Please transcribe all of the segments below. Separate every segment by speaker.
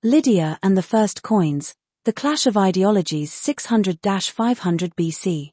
Speaker 1: Lydia and the First Coins, the Clash of Ideologies 600–500 BC.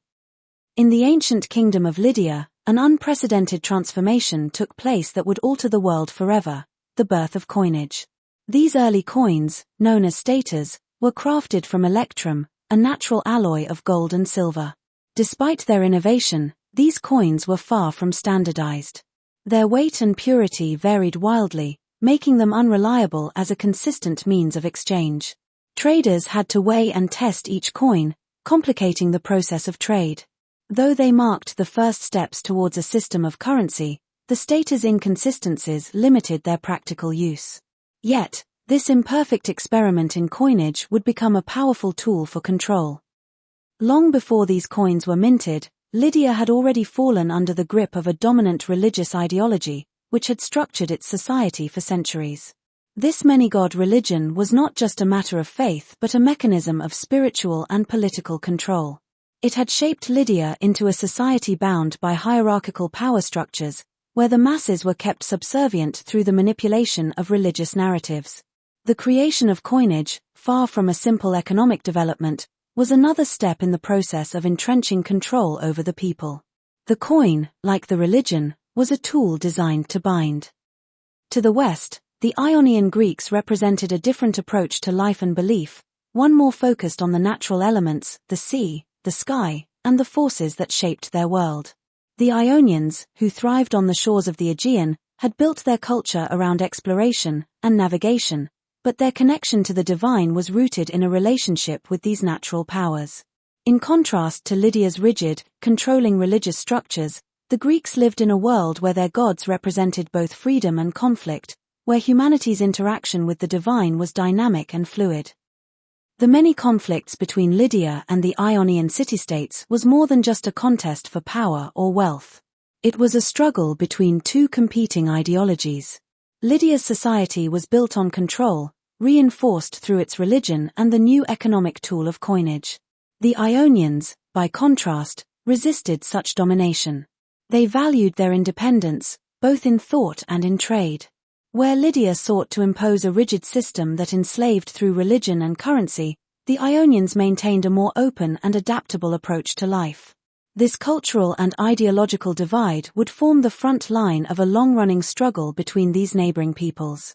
Speaker 1: In the ancient kingdom of Lydia, an unprecedented transformation took place that would alter the world forever, the birth of coinage. These early coins, known as staters, were crafted from electrum, a natural alloy of gold and silver. Despite their innovation, these coins were far from standardized. Their weight and purity varied wildly, making them unreliable as a consistent means of exchange. Traders had to weigh and test each coin, complicating the process of trade. Though they marked the first steps towards a system of currency, the staters' inconsistencies limited their practical use. Yet, this imperfect experiment in coinage would become a powerful tool for control. Long before these coins were minted, Lydia had already fallen under the grip of a dominant religious ideology, which had structured its society for centuries. This many-god religion was not just a matter of faith but a mechanism of spiritual and political control. It had shaped Lydia into a society bound by hierarchical power structures, where the masses were kept subservient through the manipulation of religious narratives. The creation of coinage, far from a simple economic development, was another step in the process of entrenching control over the people. The coin, like the religion, was a tool designed to bind. To the west, the Ionian Greeks represented a different approach to life and belief, one more focused on the natural elements, the sea, the sky, and the forces that shaped their world. The Ionians, who thrived on the shores of the Aegean, had built their culture around exploration and navigation, but their connection to the divine was rooted in a relationship with these natural powers. In contrast to Lydia's rigid, controlling religious structures, the Greeks lived in a world where their gods represented both freedom and conflict, where humanity's interaction with the divine was dynamic and fluid. The many conflicts between Lydia and the Ionian city-states was more than just a contest for power or wealth. It was a struggle between two competing ideologies. Lydia's society was built on control, reinforced through its religion and the new economic tool of coinage. The Ionians, by contrast, resisted such domination. They valued their independence, both in thought and in trade. Where Lydia sought to impose a rigid system that enslaved through religion and currency, the Ionians maintained a more open and adaptable approach to life. This cultural and ideological divide would form the front line of a long-running struggle between these neighboring peoples.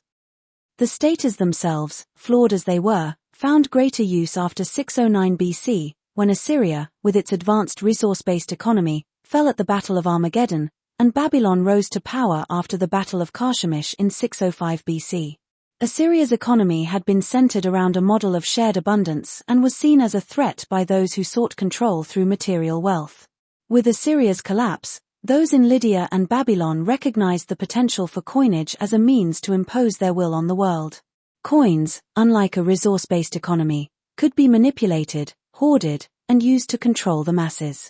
Speaker 1: The staters themselves, flawed as they were, found greater use after 609 BC, when Assyria, with its advanced resource-based economy, fell at the Battle of Armageddon, and Babylon rose to power after the Battle of Carchemish in 605 BC. Assyria's economy had been centered around a model of shared abundance and was seen as a threat by those who sought control through material wealth. With Assyria's collapse, those in Lydia and Babylon recognized the potential for coinage as a means to impose their will on the world. Coins, unlike a resource-based economy, could be manipulated, hoarded, and used to control the masses.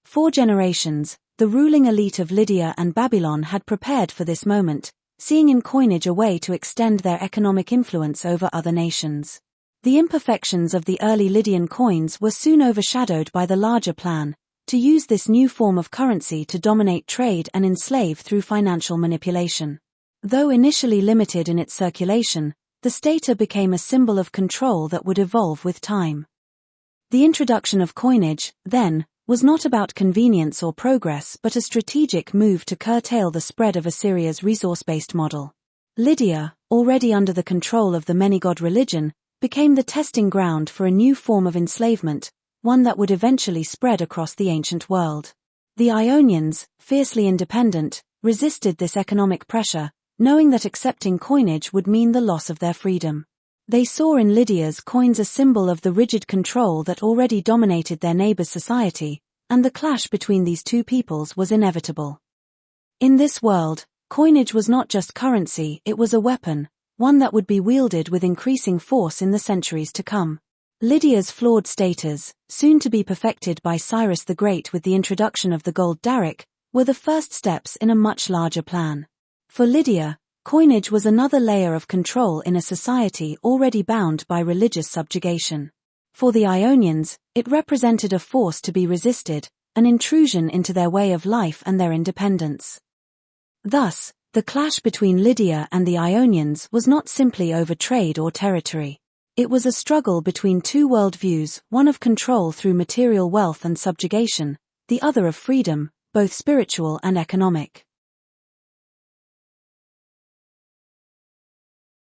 Speaker 1: For generations, the ruling elite of Lydia and Babylon had prepared for this moment, seeing in coinage a way to extend their economic influence over other nations. The imperfections of the early Lydian coins were soon overshadowed by the larger plan, to use this new form of currency to dominate trade and enslave through financial manipulation. Though initially limited in its circulation, the stater became a symbol of control that would evolve with time. The introduction of coinage, then, was not about convenience or progress but a strategic move to curtail the spread of Assyria's resource-based model. Lydia, already under the control of the many-god religion, became the testing ground for a new form of enslavement, one that would eventually spread across the ancient world. The Ionians, fiercely independent, resisted this economic pressure, knowing that accepting coinage would mean the loss of their freedom. They saw in Lydia's coins a symbol of the rigid control that already dominated their neighbor's society, and the clash between these two peoples was inevitable. In this world, coinage was not just currency, it was a weapon, one that would be wielded with increasing force in the centuries to come. Lydia's flawed staters, soon to be perfected by Cyrus the Great with the introduction of the gold daric, were the first steps in a much larger plan. For Lydia, coinage was another layer of control in a society already bound by religious subjugation. For the Ionians, it represented a force to be resisted, an intrusion into their way of life and their independence. Thus, The clash between Lydia and the Ionians was not simply over trade or territory. It was a struggle between two worldviews, one of control through material wealth and subjugation, the other of freedom, both spiritual and economic.